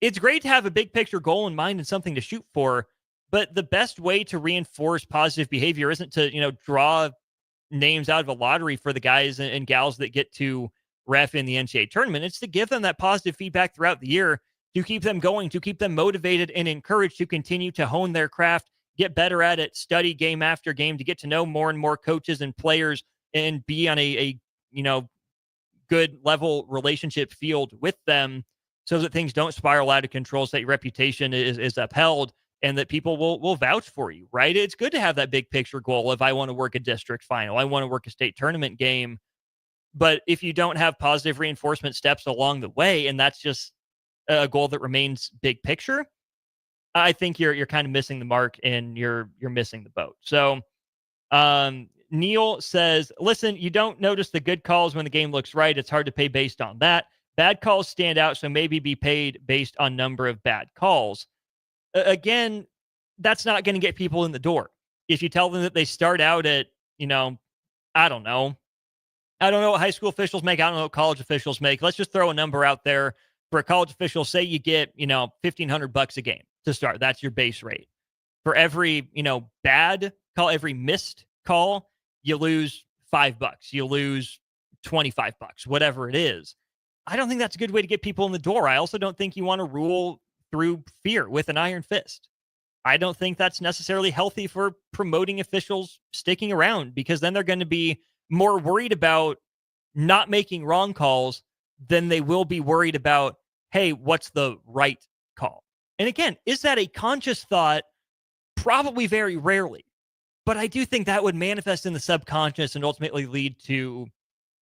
It's great to have a big picture goal in mind and something to shoot for, but the best way to reinforce positive behavior isn't to, draw names out of a lottery for the guys and gals that get to ref in the NCAA tournament. It's to give them that positive feedback throughout the year, to keep them going, to keep them motivated and encouraged to continue to hone their craft, get better at it, study game after game, to get to know more and more coaches and players and be on a good level relationship field with them, so that things don't spiral out of control, so that your reputation is upheld and that people will vouch for you, right? It's good to have that big picture goal. If I want to work a district final, I want to work a state tournament game. But if you don't have positive reinforcement steps along the way, and that's just a goal that remains big picture, I think you're kind of missing the mark and you're missing the boat. So Neil says, listen, you don't notice the good calls when the game looks right. It's hard to pay based on that. Bad calls stand out, so maybe be paid based on number of bad calls. Again, that's not going to get people in the door. If you tell them that they start out at, I don't know what high school officials make. I don't know what college officials make. Let's just throw a number out there for a college official. Say you get, $1,500 a game to start. That's your base rate. For every, bad call, every missed call, you lose $5. You lose $25, whatever it is. I don't think that's a good way to get people in the door. I also don't think you want to rule through fear with an iron fist. I don't think that's necessarily healthy for promoting officials sticking around, because then they're going to be more worried about not making wrong calls than they will be worried about, hey, what's the right call? And again, is that a conscious thought? Probably very rarely. But I do think that would manifest in the subconscious and ultimately lead to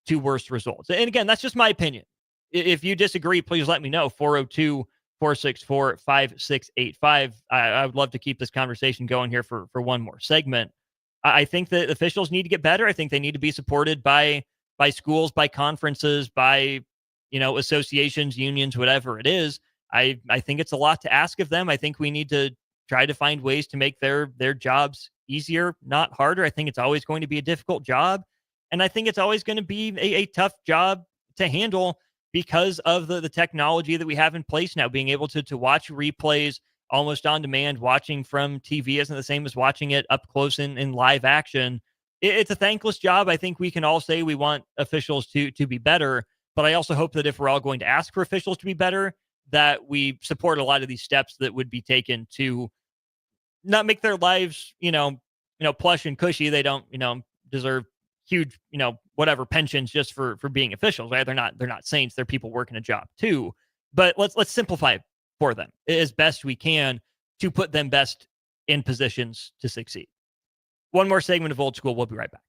worse results. And again, that's just my opinion. If you disagree, please let me know. 402-464-5685. I would love to keep this conversation going here for one more segment. I think that officials need to get better. I think they need to be supported by schools, by conferences, by associations, unions, whatever it is. I think it's a lot to ask of them. I think we need to try to find ways to make their jobs easier, not harder. I think it's always going to be a difficult job. And I think it's always going to be a tough job to handle because of the technology that we have in place now. Being able to watch replays almost on demand, watching from TV isn't the same as watching it up close in live action. It's a thankless job. I think we can all say we want officials to be better, but I also hope that if we're all going to ask for officials to be better, that we support a lot of these steps that would be taken to not make their lives, plush and cushy. They don't, deserve huge, whatever pensions just for being officials, right? They're not saints. They're people working a job too. But let's simplify it for them as best we can to put them best in positions to succeed. One more segment of Old School. We'll be right back.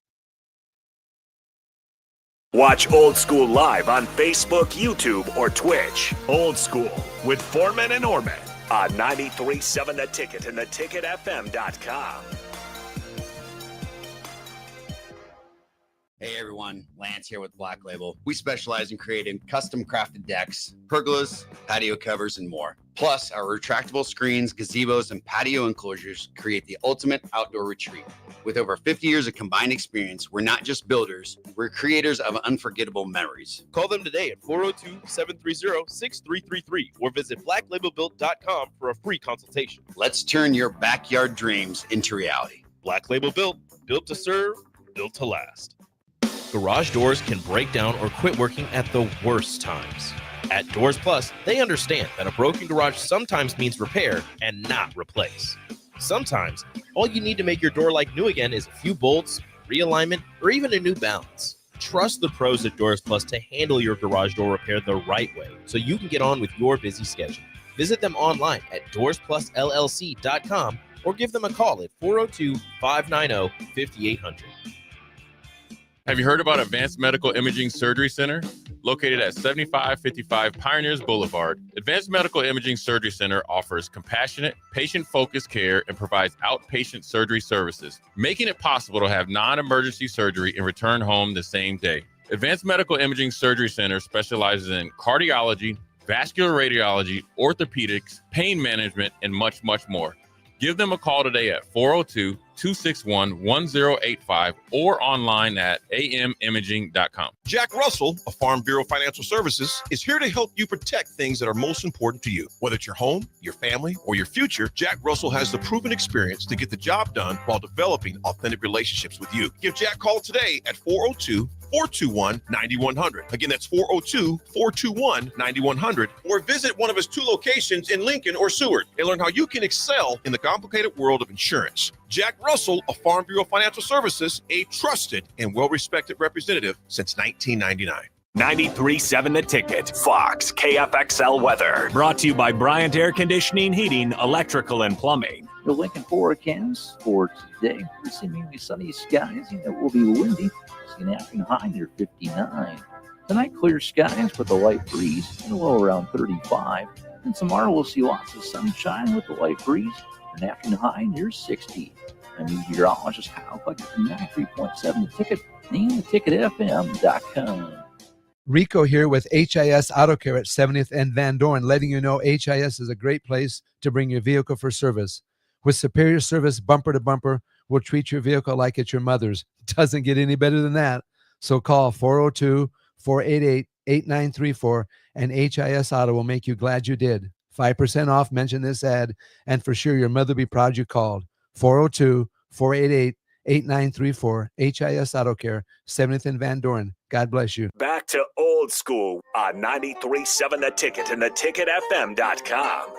Watch Old School live on Facebook, YouTube, or Twitch. Old School with Foreman and Orman on 93.7 The Ticket and theticketfm.com. Hey everyone, Lance here with Black Label. We specialize in creating custom crafted decks, pergolas, patio covers, and more. Plus, our retractable screens, gazebos, and patio enclosures create the ultimate outdoor retreat. With over 50 years of combined experience, we're not just builders, we're creators of unforgettable memories. Call them today at 402-730-6333 or visit blacklabelbuilt.com for a free consultation. Let's turn your backyard dreams into reality. Black Label Built, built to serve, built to last. Garage doors can break down or quit working at the worst times. At Doors Plus, they understand that a broken garage sometimes means repair and not replace. Sometimes, all you need to make your door like new again is a few bolts, realignment, or even a new balance. Trust the pros at Doors Plus to handle your garage door repair the right way so you can get on with your busy schedule. Visit them online at doorsplusllc.com or give them a call at 402-590-5800. Have you heard about Advanced Medical Imaging Surgery Center? Located at 7555 Pioneers Boulevard, Advanced Medical Imaging Surgery Center offers compassionate, patient-focused care and provides outpatient surgery services, making it possible to have non-emergency surgery and return home the same day. Advanced Medical Imaging Surgery Center specializes in cardiology, vascular radiology, orthopedics, pain management, and much, much more. Give them a call today at 402-261-1085 or online at amimaging.com. Jack Russell of Farm Bureau Financial Services is here to help you protect things that are most important to you. Whether it's your home, your family, or your future, Jack Russell has the proven experience to get the job done while developing authentic relationships with you. Give Jack a call today at 402-421-9100. Again, that's 402-421-9100. Or visit one of his 2 locations in Lincoln or Seward and learn how you can excel in the complicated world of insurance. Jack Russell of Farm Bureau Financial Services, a trusted and well-respected representative since 1999. 93.7 The Ticket, Fox, KFXL weather. Brought to you by Bryant Air Conditioning, Heating, Electrical, and Plumbing. The Lincoln forecast for today, seemingly sunny skies. It will be windy. It's an afternoon high near 59. Tonight, clear skies with a light breeze and a low around 35. And tomorrow, we'll see lots of sunshine with a light breeze and an afternoon high near 60. I'm meteorologist Kyle Bucket from 93.7 The Ticket and theticketfm.com. Rico here with HIS Auto Care at 70th and Van Dorn, letting you know HIS is a great place to bring your vehicle for service. With superior service bumper to bumper, we'll treat your vehicle like it's your mother's. It doesn't get any better than that. So call 402-488-8934 and HIS Auto will make you glad you did. 5% off, mention this ad, and for sure your mother will be proud you called. 402-488-8934, HIS Auto Care, 70th and Van Dorn. God bless you. Back to Old School on 93.7 The Ticket and theticketfm.com.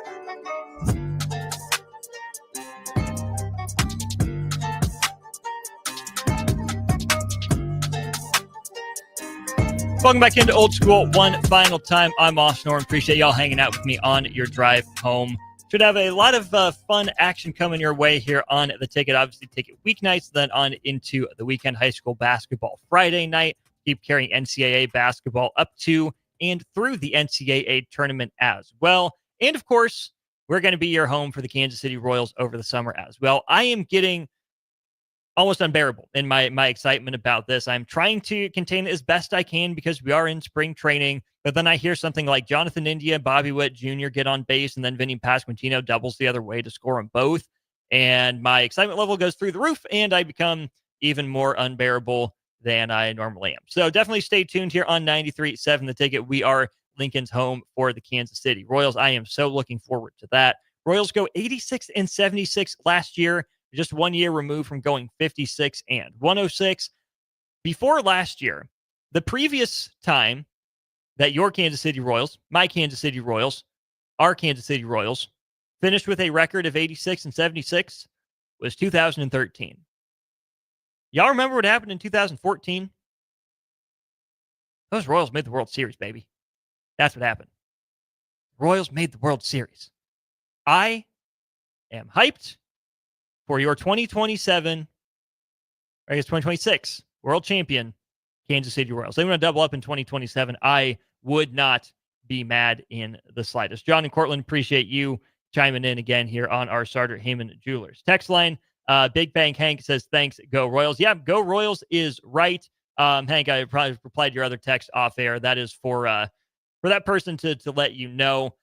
Welcome back into Old School one final time. I'm Austin Orr. Appreciate y'all hanging out with me on your drive home. Should have a lot of fun action coming your way here on The Ticket. Obviously, Ticket weeknights, then on into the weekend. High school basketball Friday night. Keep carrying NCAA basketball up to and through the NCAA tournament as well. And, of course, we're going to be your home for the Kansas City Royals over the summer as well. I am getting almost unbearable in my excitement about this. I'm trying to contain it as best I can because we are in spring training, but then I hear something like Jonathan India, Bobby Witt Jr. get on base, and then Vinny Pasquantino doubles the other way to score them both. And my excitement level goes through the roof, and I become even more unbearable than I normally am. So definitely stay tuned here on 93.7 The Ticket. We are Lincoln's home for the Kansas City Royals. I am so looking forward to that. Royals go 86-76 last year, just 1 year removed from going 56-106. Before last year, the previous time that your Kansas City Royals, my Kansas City Royals, our Kansas City Royals finished with a record of 86-76 was 2013. Y'all remember what happened in 2014? Those Royals made the World Series, baby. That's what happened. Royals made the World Series. I am hyped for your 2027, or I guess 2026 world champion Kansas City Royals. They want to double up in 2027. I would not be mad in the slightest. John and Cortland, appreciate you chiming in again here on our Sartor Heyman Jewelers text line. Big Bang Hank says, thanks, go Royals. Yeah, go Royals is right. Hank, I probably replied to your other text off air. That is for that person to let you know.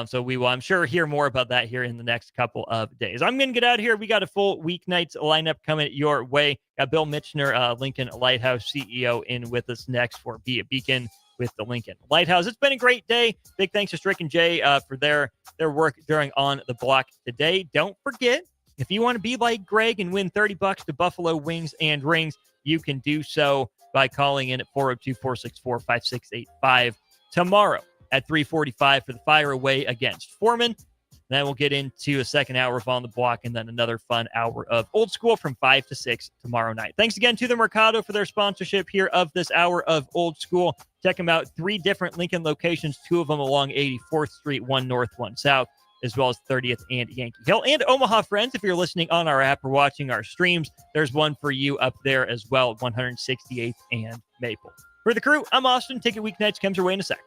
So we will, I'm sure, hear more about that here in the next couple of days. I'm going to get out of here. We got a full weeknights lineup coming your way. Got Bill Mitchner, Lincoln Lighthouse CEO, in with us next for Be a Beacon with the Lincoln Lighthouse. It's been a great day. Big thanks to Strick and Jay for their work during On the Block today. Don't forget, if you want to be like Greg and win $30 to Buffalo Wings and Rings, you can do so by calling in at 402-464-5685 tomorrow at 3:45 for the Fire Away against Foreman. Then we'll get into a second hour of On the Block and then another fun hour of Old School from 5 to 6 tomorrow night. Thanks again to the Mercado for their sponsorship here of this hour of Old School. Check them out. 3 different Lincoln locations, 2 of them along 84th Street, 1 north, 1 south, as well as 30th and Yankee Hill. And Omaha friends, if you're listening on our app or watching our streams, there's one for you up there as well, 168th and Maple. For the crew, I'm Austin. Ticket Weeknights comes your way in a sec.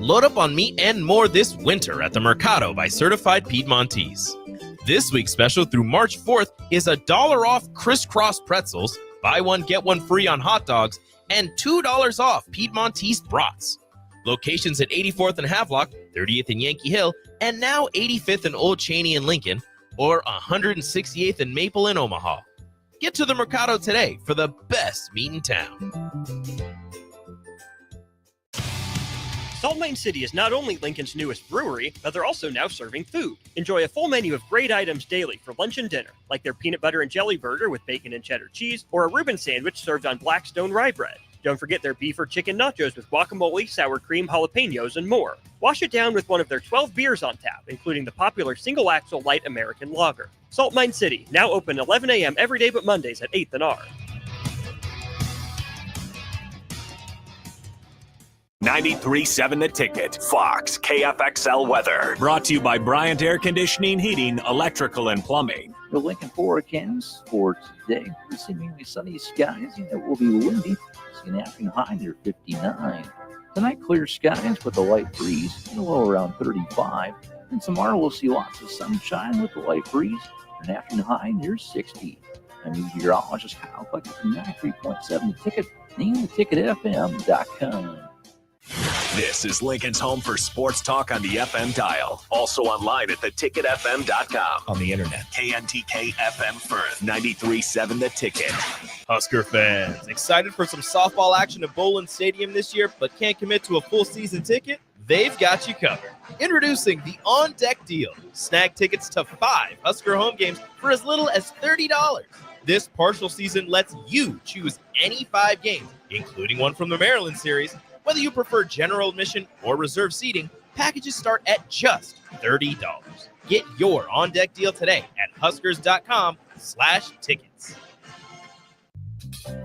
Load up on meat and more this winter at the Mercado by Certified Piedmontese. This week's special through March 4th is $1 off crisscross pretzels, buy one, get one free on hot dogs, and $2 off Piedmontese brats. Locations at 84th and Havelock, 30th and Yankee Hill, and now 85th and Old Cheney in Lincoln, or 168th and Maple in Omaha. Get to the Mercado today for the best meat in town. Salt Lake City is not only Lincoln's newest brewery, but they're also now serving food. Enjoy a full menu of great items daily for lunch and dinner, like their peanut butter and jelly burger with bacon and cheddar cheese, or a Reuben sandwich served on Blackstone rye bread. Don't forget their beef or chicken nachos with guacamole, sour cream, jalapenos, and more. Wash it down with one of their 12 beers on tap, including the popular Single Axle Light American Lager. Salt Mine City, now open 11 a.m. every day but Mondays at 8th and R. 93.7 The Ticket, Fox, KFXL weather. Brought to you by Bryant Air Conditioning, Heating, Electrical, and Plumbing. The Lincoln forecast for today, seemingly sunny skies. It will be windy. See an afternoon high near 59. Tonight, clear skies with a light breeze, and a low around 35. And tomorrow, we'll see lots of sunshine with a light breeze, and an afternoon high near 60. I'm meteorologist Kyle Bucket from 93.7 The Ticket, and theticketfm.com. This is Lincoln's home for sports talk on the FM dial. Also online at theticketfm.com. On the internet. KNTK FM Firth, 93.7 The Ticket. Husker fans, excited for some softball action at Bowlin Stadium this year, but can't commit to a full season ticket? They've got you covered. Introducing the On Deck Deal. Snag tickets to 5 Husker home games for as little as $30. This partial season lets you choose any 5 games, including one from the Maryland series. Whether you prefer general admission or reserve seating, packages start at just $30. Get your on-deck deal today at huskers.com/tickets.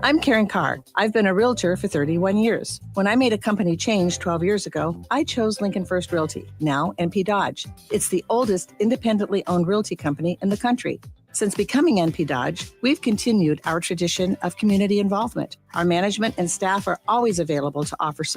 I'm Karen Carr. I've been a realtor for 31 years. When I made a company change 12 years ago, I chose Lincoln First Realty, now NP Dodge. It's the oldest independently owned realty company in the country. Since becoming NP Dodge, we've continued our tradition of community involvement. Our management and staff are always available to offer support